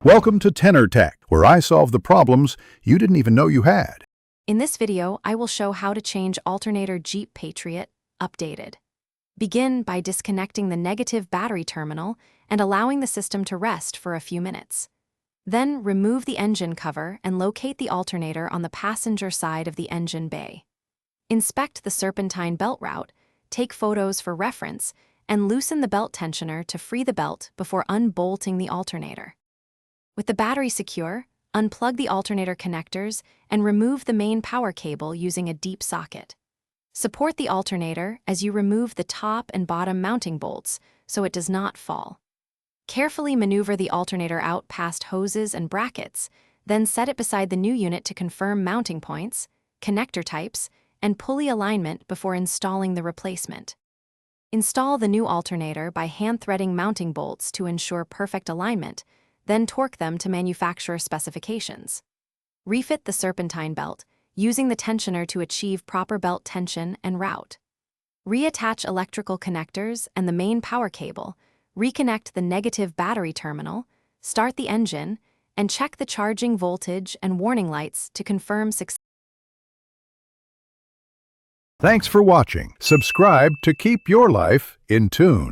Welcome to Tenor Tech, where I solve the problems you didn't even know you had. In this video, I will show how to change alternator Jeep Patriot, updated. Begin by disconnecting the negative battery terminal and allowing the system to rest for a few minutes. Then remove the engine cover and locate the alternator on the passenger side of the engine bay. Inspect the serpentine belt route, take photos for reference, and loosen the belt tensioner to free the belt before unbolting the alternator. With the battery secure, unplug the alternator connectors and remove the main power cable using a deep socket. Support the alternator as you remove the top and bottom mounting bolts so it does not fall. Carefully maneuver the alternator out past hoses and brackets, then set it beside the new unit to confirm mounting points, connector types, and pulley alignment before installing the replacement. Install the new alternator by hand-threading mounting bolts to ensure perfect alignment, then torque them to manufacturer specifications. Refit the serpentine belt, using the tensioner to achieve proper belt tension and route. Reattach electrical connectors and the main power cable, reconnect the negative battery terminal, start the engine, and check the charging voltage and warning lights to confirm success. Thanks for watching. Subscribe to keep your life in tune.